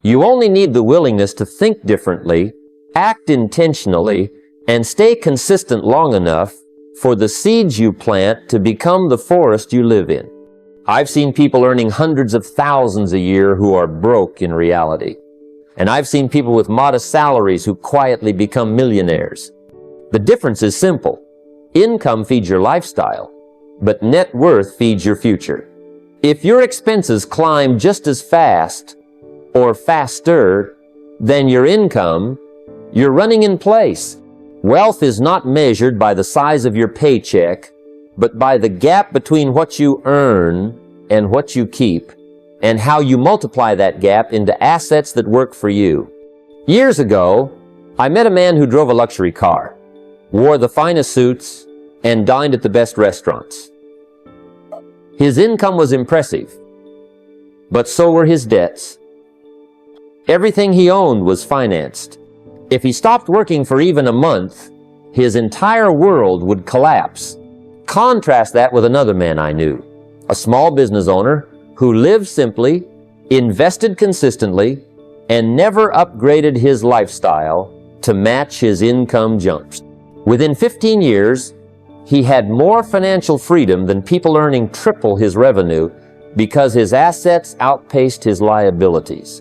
You only need the willingness to think differently, act intentionally, and stay consistent long enough for the seeds you plant to become the forest you live in. I've seen people earning hundreds of thousands a year who are broke in reality. And I've seen people with modest salaries who quietly become millionaires. The difference is simple. Income feeds your lifestyle, but net worth feeds your future. If your expenses climb just as fast or faster than your income, you're running in place. Wealth is not measured by the size of your paycheck, but by the gap between what you earn and what you keep, and how you multiply that gap into assets that work for you. Years ago, I met a man who drove a luxury car, wore the finest suits, and dined at the best restaurants. His income was impressive, but so were his debts. Everything he owned was financed. If he stopped working for even a month, his entire world would collapse. Contrast that with another man I knew, a small business owner who lived simply, invested consistently, and never upgraded his lifestyle to match his income jumps. Within 15 years, he had more financial freedom than people earning triple his revenue because his assets outpaced his liabilities.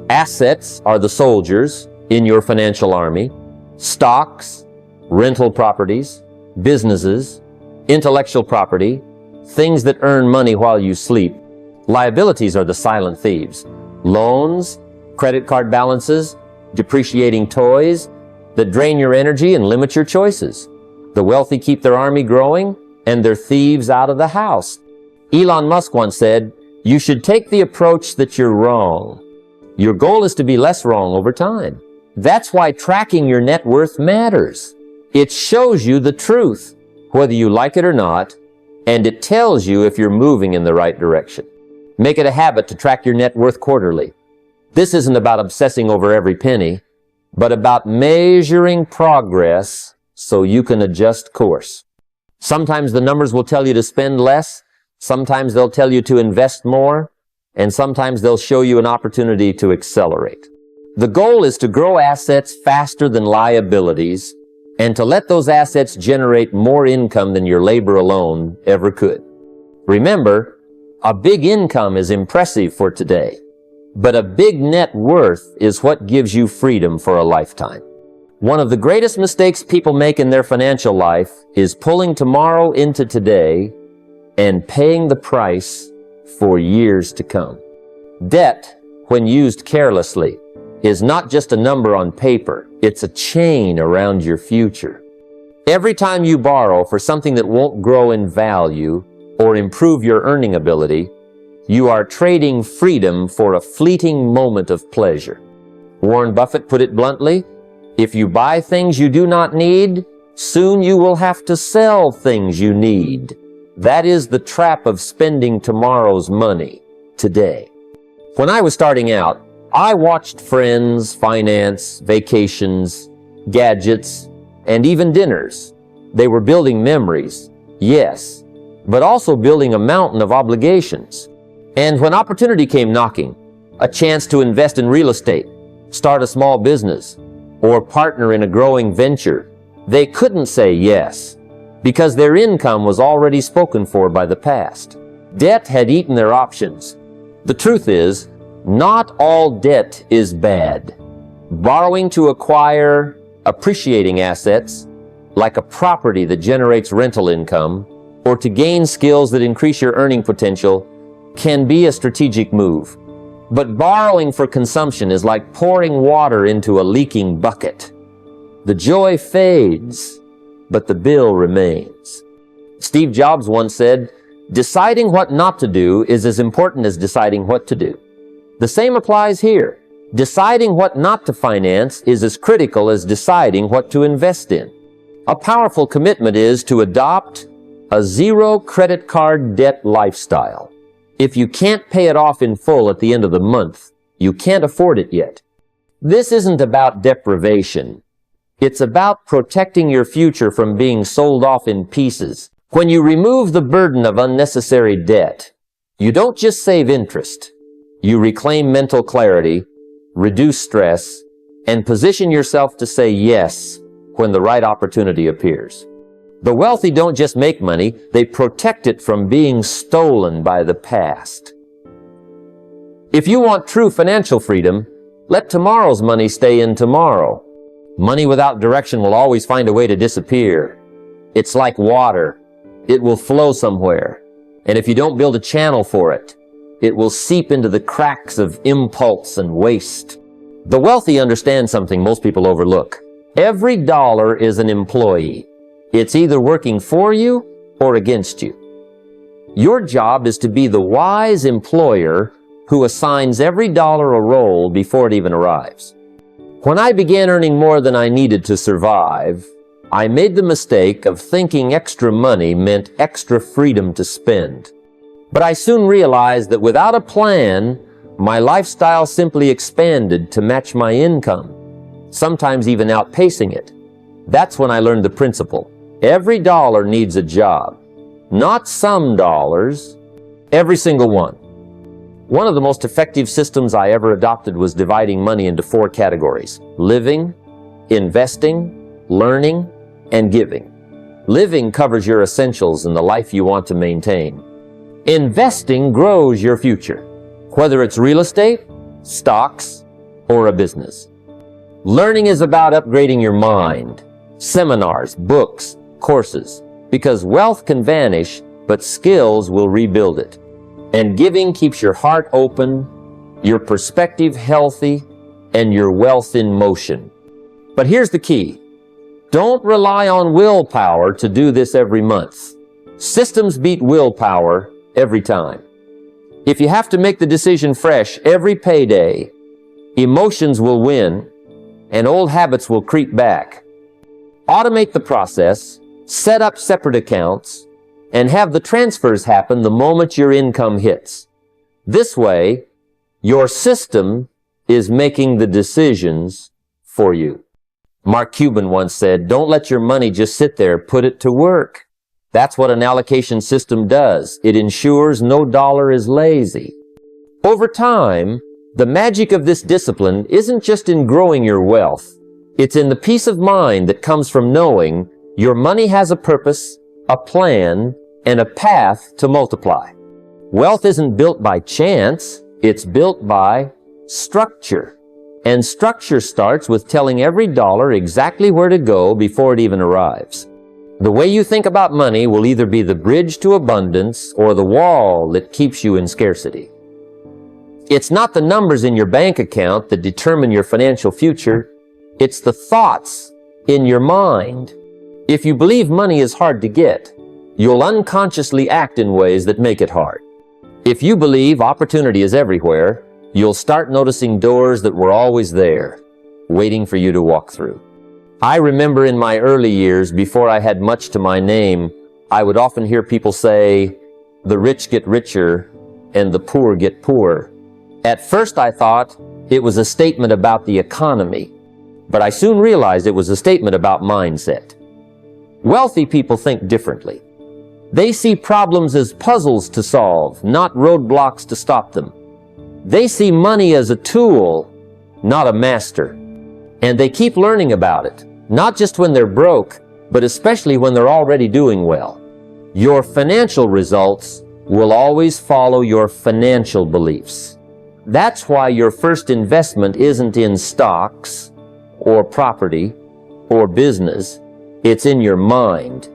Assets are the soldiers in your financial army, stocks, rental properties, businesses, intellectual property, things that earn money while you sleep. Liabilities are the silent thieves. Loans, credit card balances, depreciating toys that drain your energy and limit your choices. The wealthy keep their army growing and their thieves out of the house. Elon Musk once said, "You should take the approach that you're wrong. Your goal is to be less wrong over time." That's why tracking your net worth matters. It shows you the truth, whether you like it or not, and it tells you if you're moving in the right direction. Make it a habit to track your net worth quarterly. This isn't about obsessing over every penny, but about measuring progress so you can adjust course. Sometimes the numbers will tell you to spend less, sometimes they'll tell you to invest more, and sometimes they'll show you an opportunity to accelerate. The goal is to grow assets faster than liabilities and to let those assets generate more income than your labor alone ever could. Remember, a big income is impressive for today, but a big net worth is what gives you freedom for a lifetime. One of the greatest mistakes people make in their financial life is pulling tomorrow into today and paying the price for years to come. Debt, when used carelessly, is not just a number on paper. It's a chain around your future. Every time you borrow for something that won't grow in value or improve your earning ability, you are trading freedom for a fleeting moment of pleasure. Warren Buffett put it bluntly, if you buy things you do not need, soon you will have to sell things you need. That is the trap of spending tomorrow's money today. When I was starting out, I watched friends finance vacations, gadgets, and even dinners. They were building memories, yes, but also building a mountain of obligations. And when opportunity came knocking, a chance to invest in real estate, start a small business, or partner in a growing venture, they couldn't say yes because their income was already spoken for by the past. Debt had eaten their options. The truth is, not all debt is bad. Borrowing to acquire appreciating assets, like a property that generates rental income, or to gain skills that increase your earning potential, can be a strategic move. But borrowing for consumption is like pouring water into a leaking bucket. The joy fades, but the bill remains. Steve Jobs once said, "Deciding what not to do is as important as deciding what to do." The same applies here. Deciding what not to finance is as critical as deciding what to invest in. A powerful commitment is to adopt a zero credit card debt lifestyle. If you can't pay it off in full at the end of the month, you can't afford it yet. This isn't about deprivation. It's about protecting your future from being sold off in pieces. When you remove the burden of unnecessary debt, you don't just save interest. You reclaim mental clarity, reduce stress, and position yourself to say yes when the right opportunity appears. The wealthy don't just make money, they protect it from being stolen by the past. If you want true financial freedom, let tomorrow's money stay in tomorrow. Money without direction will always find a way to disappear. It's like water. It will flow somewhere. And if you don't build a channel for it, it will seep into the cracks of impulse and waste. The wealthy understand something most people overlook. Every dollar is an employee. It's either working for you or against you. Your job is to be the wise employer who assigns every dollar a role before it even arrives. When I began earning more than I needed to survive, I made the mistake of thinking extra money meant extra freedom to spend. But I soon realized that without a plan, my lifestyle simply expanded to match my income, sometimes even outpacing it. That's when I learned the principle. Every dollar needs a job. Not some dollars, every single one. One of the most effective systems I ever adopted was dividing money into 4 categories: living, investing, learning, and giving. Living covers your essentials and the life you want to maintain. Investing grows your future, whether it's real estate, stocks, or a business. Learning is about upgrading your mind, seminars, books, courses, because wealth can vanish, but skills will rebuild it. And giving keeps your heart open, your perspective healthy, and your wealth in motion. But here's the key. Don't rely on willpower to do this every month. Systems beat willpower every time. If you have to make the decision fresh every payday, emotions will win and old habits will creep back. Automate the process, set up separate accounts, and have the transfers happen the moment your income hits. This way, your system is making the decisions for you. Mark Cuban once said, "Don't let your money just sit there, put it to work." That's what an allocation system does. It ensures no dollar is lazy. Over time, the magic of this discipline isn't just in growing your wealth. It's in the peace of mind that comes from knowing your money has a purpose, a plan, and a path to multiply. Wealth isn't built by chance, it's built by structure. And structure starts with telling every dollar exactly where to go before it even arrives. The way you think about money will either be the bridge to abundance or the wall that keeps you in scarcity. It's not the numbers in your bank account that determine your financial future. It's the thoughts in your mind. If you believe money is hard to get, you'll unconsciously act in ways that make it hard. If you believe opportunity is everywhere, you'll start noticing doors that were always there, waiting for you to walk through. I remember in my early years, before I had much to my name, I would often hear people say, "The rich get richer and the poor get poorer." At first I thought it was a statement about the economy, but I soon realized it was a statement about mindset. Wealthy people think differently. They see problems as puzzles to solve, not roadblocks to stop them. They see money as a tool, not a master. And they keep learning about it, not just when they're broke, but especially when they're already doing well. Your financial results will always follow your financial beliefs. That's why your first investment isn't in stocks or property or business. It's in your mind.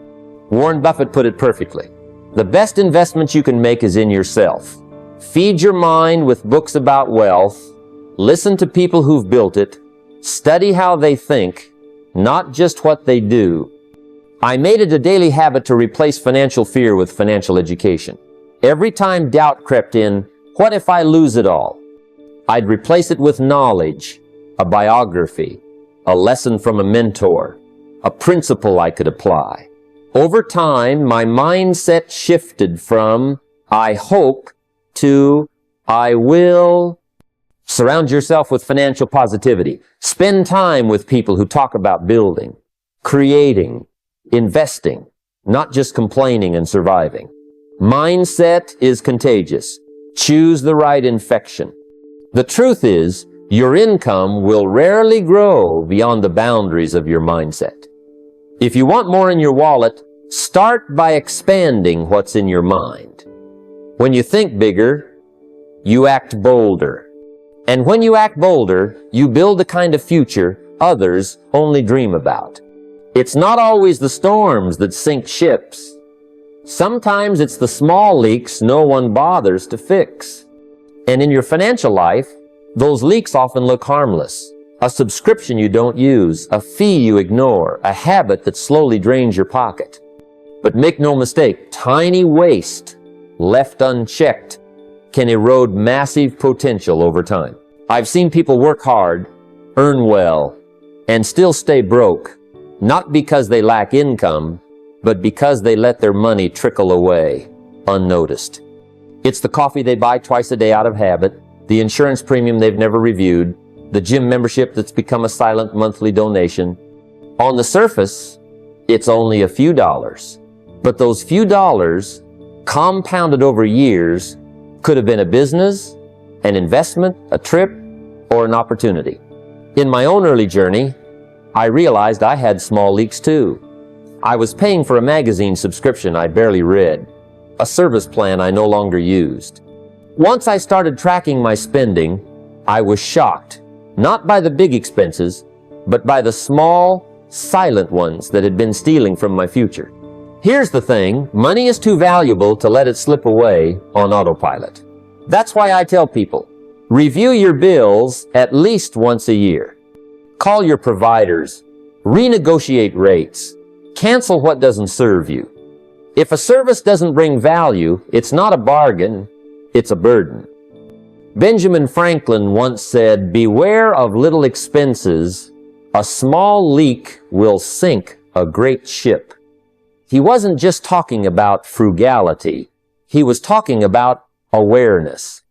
Warren Buffett put it perfectly. The best investment you can make is in yourself. Feed your mind with books about wealth. Listen to people who've built it. Study how they think, not just what they do. I made it a daily habit to replace financial fear with financial education. Every time doubt crept in, what if I lose it all? I'd replace it with knowledge, a biography, a lesson from a mentor, a principle I could apply. Over time, my mindset shifted from "I hope" to "I will." Surround yourself with financial positivity. Spend time with people who talk about building, creating, investing, not just complaining and surviving. Mindset is contagious. Choose the right infection. The truth is, Your income will rarely grow beyond the boundaries of your mindset. If you want more in your wallet, start by expanding what's in your mind. When you think bigger, you act bolder. And when you act bolder, you build the kind of future others only dream about. It's not always the storms that sink ships. Sometimes it's the small leaks no one bothers to fix. And in your financial life, those leaks often look harmless. A subscription you don't use, a fee you ignore, a habit that slowly drains your pocket. But make no mistake, tiny waste left unchecked can erode massive potential over time. I've seen people work hard, earn well, and still stay broke, not because they lack income, but because they let their money trickle away unnoticed. It's the coffee they buy twice a day out of habit, the insurance premium they've never reviewed, the gym membership that's become a silent monthly donation. On the surface, it's only a few dollars, but those few dollars, compounded over years, could have been a business, an investment, a trip, or an opportunity. In my own early journey, I realized I had small leaks too. I was paying for a magazine subscription I barely read, a service plan I no longer used. Once I started tracking my spending, I was shocked, not by the big expenses, but by the small, silent ones that had been stealing from my future. Here's the thing, money is too valuable to let it slip away on autopilot. That's why I tell people, review your bills at least once a year. Call your providers, renegotiate rates, cancel what doesn't serve you. If a service doesn't bring value, it's not a bargain, it's a burden. Benjamin Franklin once said, "Beware of little expenses. A small leak will sink a great ship." He wasn't just talking about frugality. He was talking about awareness.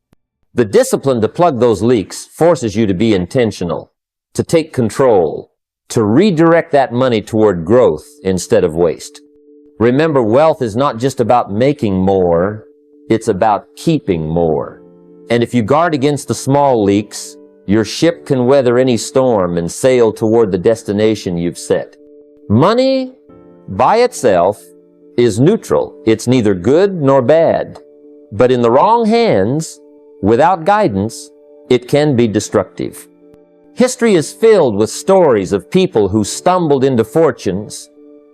The discipline to plug those leaks forces you to be intentional, to take control, to redirect that money toward growth instead of waste. Remember, wealth is not just about making more, it's about keeping more. And if you guard against the small leaks, your ship can weather any storm and sail toward the destination you've set. Money, by itself, is neutral. It's neither good nor bad. But in the wrong hands, without guidance, it can be destructive. History is filled with stories of people who stumbled into fortunes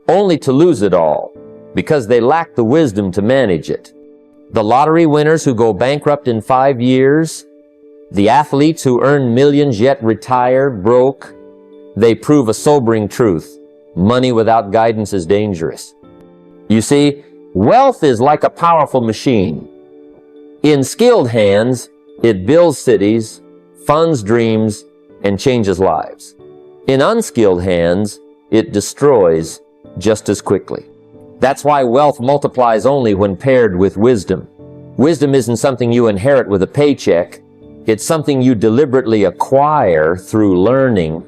only to lose it all because they lacked the wisdom to manage it. The lottery winners who go bankrupt in 5 years, the athletes who earn millions yet retire broke, they prove a sobering truth. Money without guidance is dangerous. You see, wealth is like a powerful machine. In skilled hands, it builds cities, funds dreams, and changes lives. In unskilled hands, it destroys just as quickly. That's why wealth multiplies only when paired with wisdom. Wisdom isn't something you inherit with a paycheck. It's something you deliberately acquire through learning,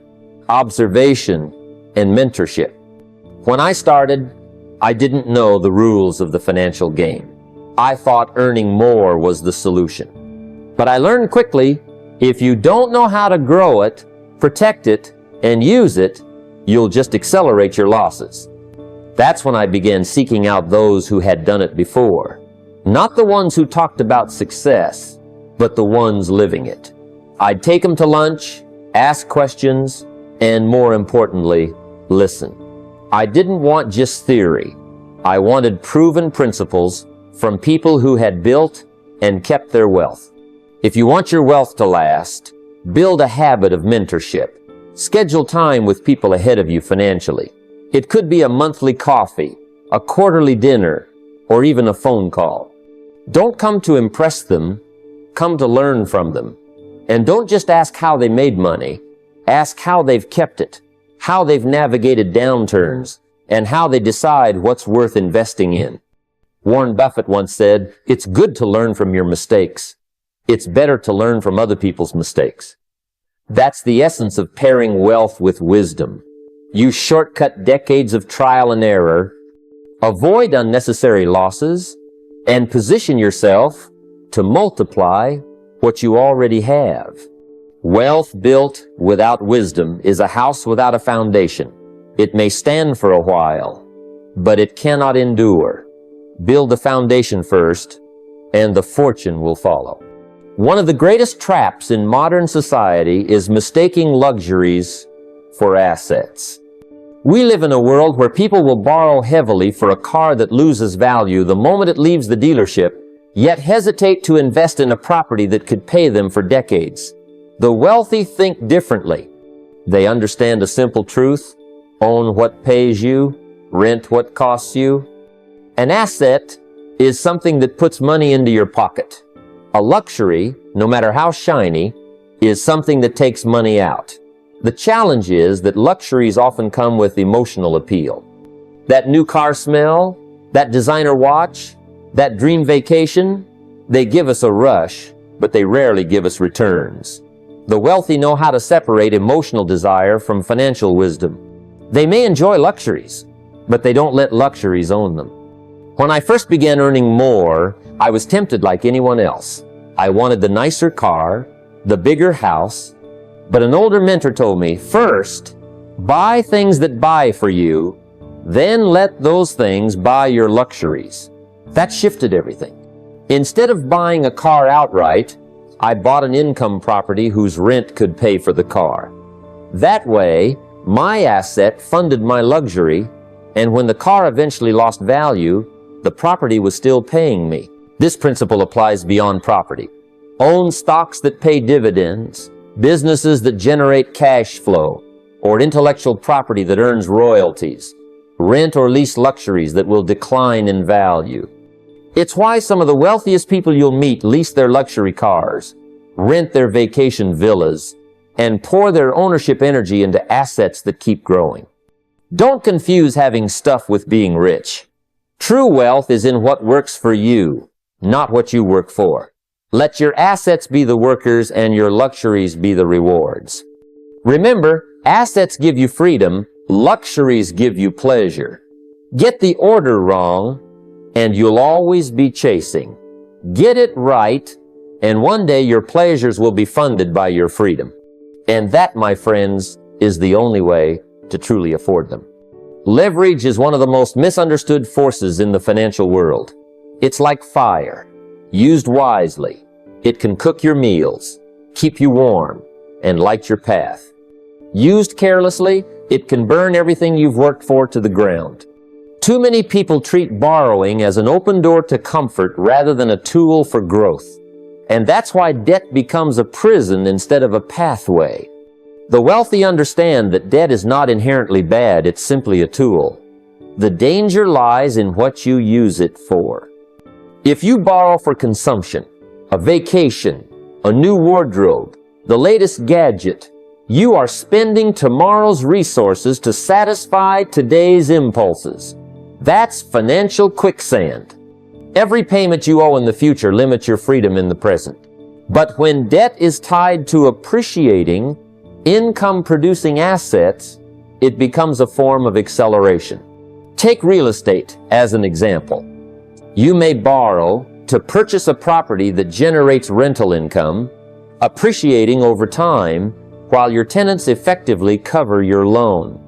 observation, and mentorship. When I started, I didn't know the rules of the financial game. I thought earning more was the solution. But I learned quickly, if you don't know how to grow it, protect it, and use it, you'll just accelerate your losses. That's when I began seeking out those who had done it before. Not the ones who talked about success, but the ones living it. I'd take them to lunch, ask questions, and more importantly, listen. I didn't want just theory. I wanted proven principles from people who had built and kept their wealth. If you want your wealth to last, build a habit of mentorship. Schedule time with people ahead of you financially. It could be a monthly coffee, a quarterly dinner, or even a phone call. Don't come to impress them, come to learn from them. And don't just ask how they made money, ask how they've kept it, how they've navigated downturns, and how they decide what's worth investing in. Warren Buffett once said, "It's good to learn from your mistakes. It's better to learn from other people's mistakes." That's the essence of pairing wealth with wisdom. You shortcut decades of trial and error, avoid unnecessary losses, and position yourself to multiply what you already have. Wealth built without wisdom is a house without a foundation. It may stand for a while, but it cannot endure. Build the foundation first, and the fortune will follow. One of the greatest traps in modern society is mistaking luxuries for assets. We live in a world where people will borrow heavily for a car that loses value the moment it leaves the dealership, yet hesitate to invest in a property that could pay them for decades. The wealthy think differently. They understand a simple truth: own what pays you, rent what costs you. An asset is something that puts money into your pocket. A luxury, no matter how shiny, is something that takes money out. The challenge is that luxuries often come with emotional appeal. That new car smell, that designer watch, that dream vacation, they give us a rush, but they rarely give us returns. The wealthy know how to separate emotional desire from financial wisdom. They may enjoy luxuries, but they don't let luxuries own them. When I first began earning more, I was tempted like anyone else. I wanted the nicer car, the bigger house, but an older mentor told me, first, buy things that buy for you, then let those things buy your luxuries. That shifted everything. Instead of buying a car outright, I bought an income property whose rent could pay for the car. That way, my asset funded my luxury, and when the car eventually lost value, the property was still paying me. This principle applies beyond property. Own stocks that pay dividends, businesses that generate cash flow, or intellectual property that earns royalties. Rent or lease luxuries that will decline in value. It's why some of the wealthiest people you'll meet lease their luxury cars, rent their vacation villas, and pour their ownership energy into assets that keep growing. Don't confuse having stuff with being rich. True wealth is in what works for you, not what you work for. Let your assets be the workers and your luxuries be the rewards. Remember, assets give you freedom, luxuries give you pleasure. Get the order wrong, and you'll always be chasing. Get it right, and one day your pleasures will be funded by your freedom. And that, my friends, is the only way to truly afford them. Leverage is one of the most misunderstood forces in the financial world. It's like fire. Used wisely, it can cook your meals, keep you warm, and light your path. Used carelessly, it can burn everything you've worked for to the ground. Too many people treat borrowing as an open door to comfort rather than a tool for growth. And that's why debt becomes a prison instead of a pathway. The wealthy understand that debt is not inherently bad, it's simply a tool. The danger lies in what you use it for. If you borrow for consumption, a vacation, a new wardrobe, the latest gadget, you are spending tomorrow's resources to satisfy today's impulses. That's financial quicksand. Every payment you owe in the future limits your freedom in the present. But when debt is tied to appreciating, income-producing assets, it becomes a form of acceleration. Take real estate as an example. You may borrow to purchase a property that generates rental income, appreciating over time while your tenants effectively cover your loan.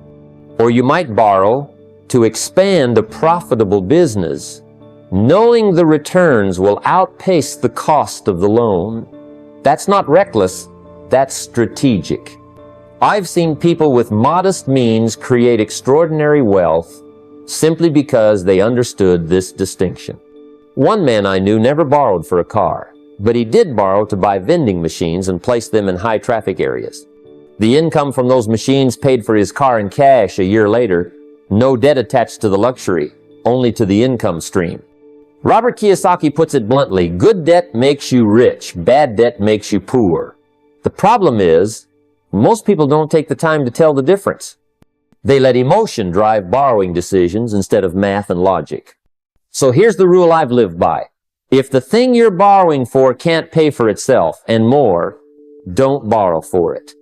Or you might borrow to expand a profitable business, knowing the returns will outpace the cost of the loan. That's not reckless, that's strategic. I've seen people with modest means create extraordinary wealth simply because they understood this distinction. One man I knew never borrowed for a car, but he did borrow to buy vending machines and place them in high traffic areas. The income from those machines paid for his car in cash a year later, no debt attached to the luxury, only to the income stream. Robert Kiyosaki puts it bluntly, good debt makes you rich, bad debt makes you poor. The problem is, most people don't take the time to tell the difference. They let emotion drive borrowing decisions instead of math and logic. So here's the rule I've lived by. If the thing you're borrowing for can't pay for itself and more, don't borrow for it.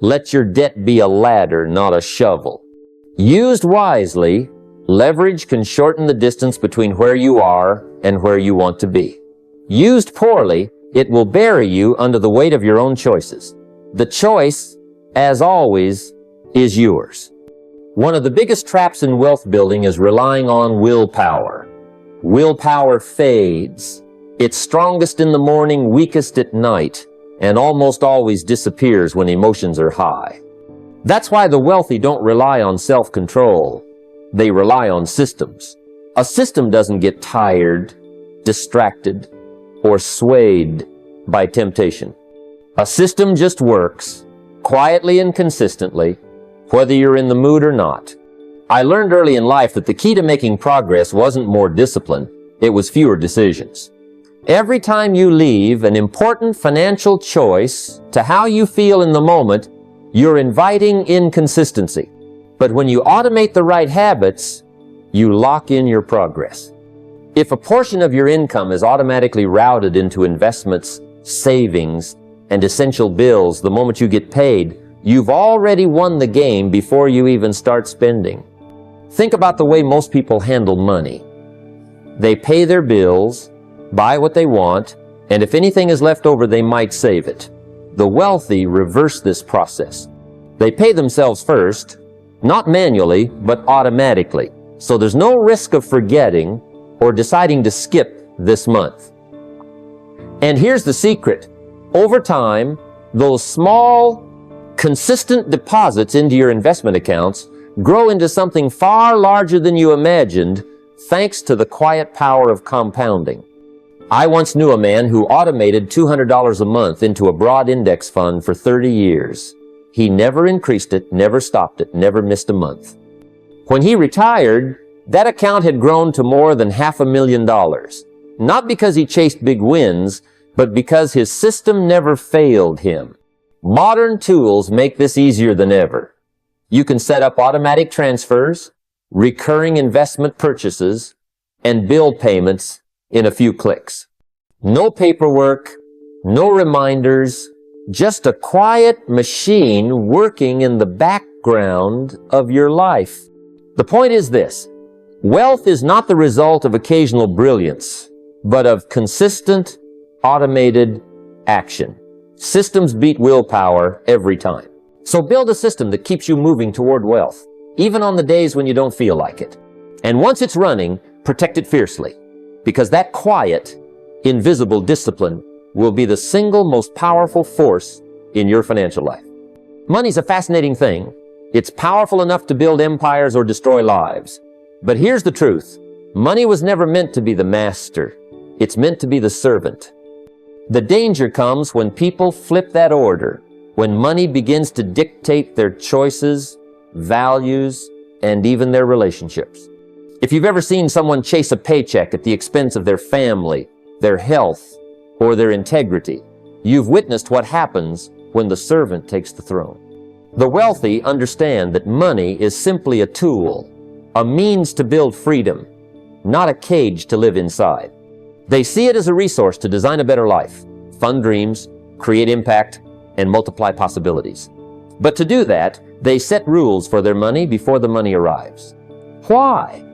Let your debt be a ladder, not a shovel. Used wisely, leverage can shorten the distance between where you are and where you want to be. Used poorly, it will bury you under the weight of your own choices. The choice, as always, is yours. One of the biggest traps in wealth building is relying on willpower. Willpower fades. It's strongest in the morning, weakest at night, and almost always disappears when emotions are high. That's why the wealthy don't rely on self-control. They rely on systems. A system doesn't get tired, distracted, or swayed by temptation. A system just works, quietly and consistently, whether you're in the mood or not. I learned early in life that the key to making progress wasn't more discipline, it was fewer decisions. Every time you leave an important financial choice to how you feel in the moment, you're inviting inconsistency. But when you automate the right habits, you lock in your progress. If a portion of your income is automatically routed into investments, savings, and essential bills the moment you get paid, you've already won the game before you even start spending. Think about the way most people handle money. They pay their bills, buy what they want, and if anything is left over, they might save it. The wealthy reverse this process. They pay themselves first, not manually, but automatically. So there's no risk of forgetting or deciding to skip this month. And here's the secret. Over time, those small, consistent deposits into your investment accounts grow into something far larger than you imagined, thanks to the quiet power of compounding. I once knew a man who automated $200 a month into a broad index fund for 30 years. He never increased it, never stopped it, never missed a month. When he retired, that account had grown to more than $500,000. Not because he chased big wins, but because his system never failed him. Modern tools make this easier than ever. You can set up automatic transfers, recurring investment purchases, and bill payments in a few clicks. No paperwork, no reminders, just a quiet machine working in the background of your life. The point is this: wealth is not the result of occasional brilliance, but of consistent, automated action. Systems beat willpower every time. So build a system that keeps you moving toward wealth, even on the days when you don't feel like it. And once it's running, protect it fiercely, because that quiet, invisible discipline will be the single most powerful force in your financial life. Money's a fascinating thing. It's powerful enough to build empires or destroy lives. But here's the truth. Money was never meant to be the master. It's meant to be the servant. The danger comes when people flip that order, when money begins to dictate their choices, values, and even their relationships. If you've ever seen someone chase a paycheck at the expense of their family, their health, or their integrity, you've witnessed what happens when the servant takes the throne. The wealthy understand that money is simply a tool, a means to build freedom, not a cage to live inside. They see it as a resource to design a better life, fund dreams, create impact, and multiply possibilities. But to do that, they set rules for their money before the money arrives. Why?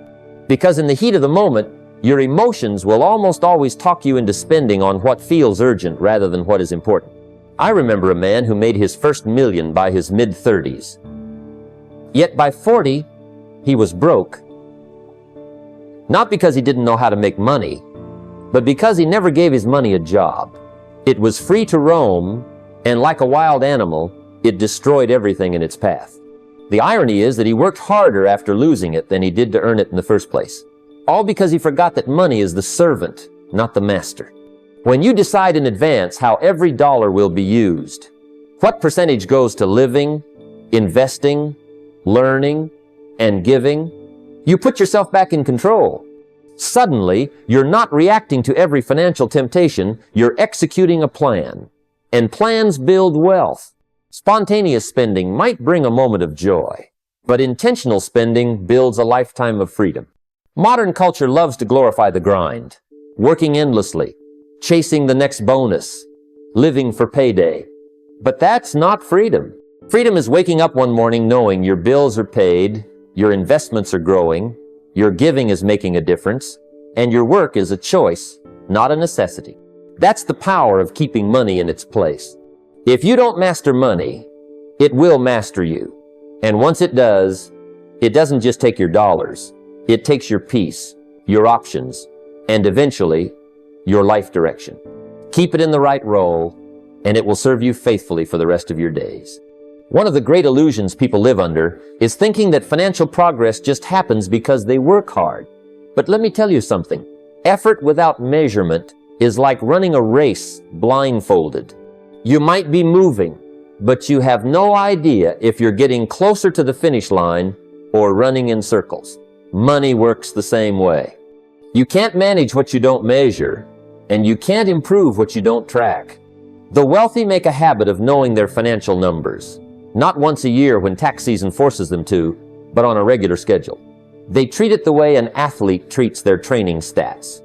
Because in the heat of the moment, your emotions will almost always talk you into spending on what feels urgent rather than what is important. I remember a man who made his first million by his mid-30s. Yet by 40, he was broke. Not because he didn't know how to make money, but because he never gave his money a job. It was free to roam, and like a wild animal, it destroyed everything in its path. The irony is that he worked harder after losing it than he did to earn it in the first place. All because he forgot that money is the servant, not the master. When you decide in advance how every dollar will be used, what percentage goes to living, investing, learning, and giving, you put yourself back in control. Suddenly, you're not reacting to every financial temptation, you're executing a plan. And plans build wealth. Spontaneous spending might bring a moment of joy, but intentional spending builds a lifetime of freedom. Modern culture loves to glorify the grind, working endlessly, chasing the next bonus, living for payday. But that's not freedom. Freedom is waking up one morning knowing your bills are paid, your investments are growing, your giving is making a difference, and your work is a choice, not a necessity. That's the power of keeping money in its place. If you don't master money, it will master you. And once it does, it doesn't just take your dollars. It takes your peace, your options, and eventually, your life direction. Keep it in the right role, and it will serve you faithfully for the rest of your days. One of the great illusions people live under is thinking that financial progress just happens because they work hard. But let me tell you something. Effort without measurement is like running a race blindfolded. You might be moving, but you have no idea if you're getting closer to the finish line or running in circles. Money works the same way. You can't manage what you don't measure, and you can't improve what you don't track. The wealthy make a habit of knowing their financial numbers, not once a year when tax season forces them to, but on a regular schedule. They treat it the way an athlete treats their training stats.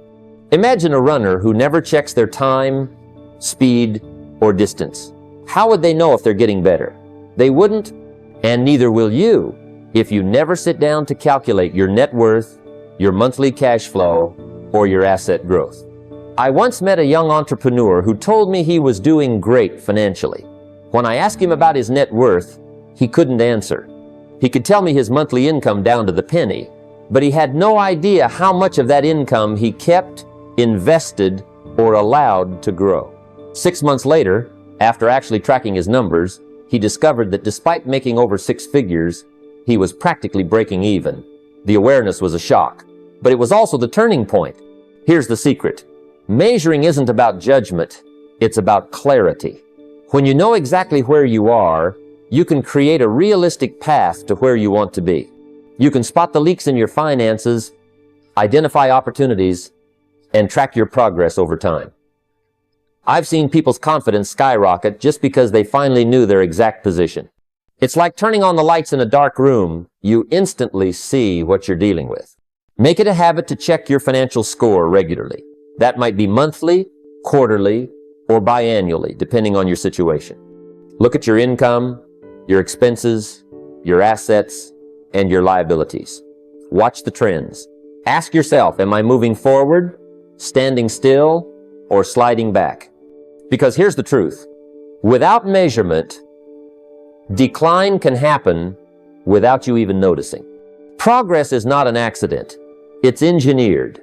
Imagine a runner who never checks their time, speed, or distance. How would they know if they're getting better? They wouldn't, and neither will you if you never sit down to calculate your net worth, your monthly cash flow, or your asset growth. I once met a young entrepreneur who told me he was doing great financially. When I asked him about his net worth, he couldn't answer. He could tell me his monthly income down to the penny, but he had no idea how much of that income he kept, invested, or allowed to grow. 6 months later, after actually tracking his numbers, he discovered that despite making over 6 figures, he was practically breaking even. The awareness was a shock, but it was also the turning point. Here's the secret. Measuring isn't about judgment, it's about clarity. When you know exactly where you are, you can create a realistic path to where you want to be. You can spot the leaks in your finances, identify opportunities, and track your progress over time. I've seen people's confidence skyrocket just because they finally knew their exact position. It's like turning on the lights in a dark room. You instantly see what you're dealing with. Make it a habit to check your financial score regularly. That might be monthly, quarterly, or biannually, depending on your situation. Look at your income, your expenses, your assets, and your liabilities. Watch the trends. Ask yourself, am I moving forward, standing still, or sliding back? Because here's the truth. Without measurement, decline can happen without you even noticing. Progress is not an accident. It's engineered.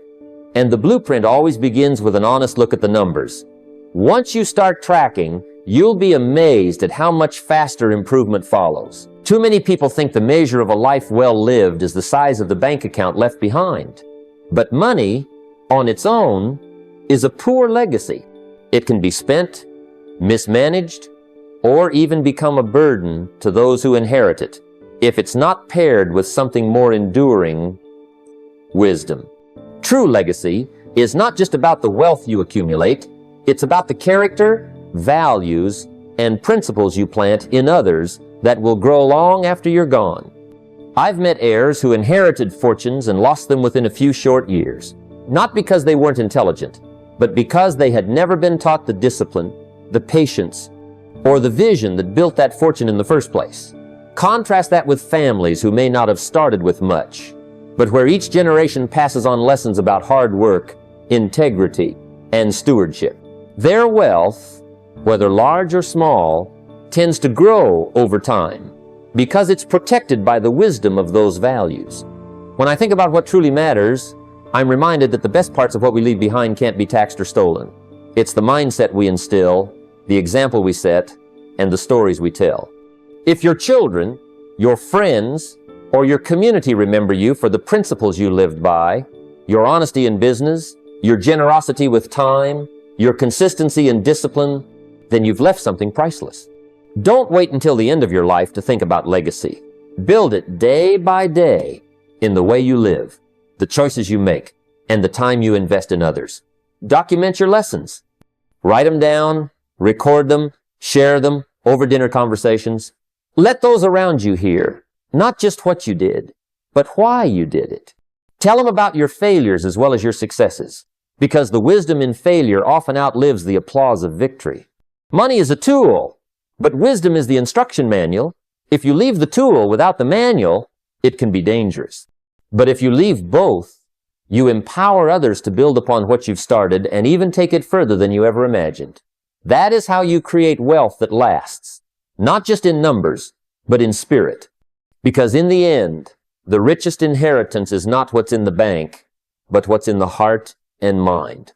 And the blueprint always begins with an honest look at the numbers. Once you start tracking, you'll be amazed at how much faster improvement follows. Too many people think the measure of a life well lived is the size of the bank account left behind. But money, on its own, is a poor legacy. It can be spent, mismanaged, or even become a burden to those who inherit it, if it's not paired with something more enduring, wisdom. True legacy is not just about the wealth you accumulate, it's about the character, values, and principles you plant in others that will grow long after you're gone. I've met heirs who inherited fortunes and lost them within a few short years, not because they weren't intelligent, but because they had never been taught the discipline, the patience, or the vision that built that fortune in the first place. Contrast that with families who may not have started with much, but where each generation passes on lessons about hard work, integrity, and stewardship. Their wealth, whether large or small, tends to grow over time because it's protected by the wisdom of those values. When I think about what truly matters, I'm reminded that the best parts of what we leave behind can't be taxed or stolen. It's the mindset we instill, the example we set, and the stories we tell. If your children, your friends, or your community remember you for the principles you lived by, your honesty in business, your generosity with time, your consistency and discipline, then you've left something priceless. Don't wait until the end of your life to think about legacy. Build it day by day in the way you live, the choices you make, and the time you invest in others. Document your lessons. Write them down, record them, share them over dinner conversations. Let those around you hear, not just what you did, but why you did it. Tell them about your failures as well as your successes, because the wisdom in failure often outlives the applause of victory. Money is a tool, but wisdom is the instruction manual. If you leave the tool without the manual, it can be dangerous. But if you leave both, you empower others to build upon what you've started and even take it further than you ever imagined. That is how you create wealth that lasts, not just in numbers, but in spirit. Because in the end, the richest inheritance is not what's in the bank, but what's in the heart and mind.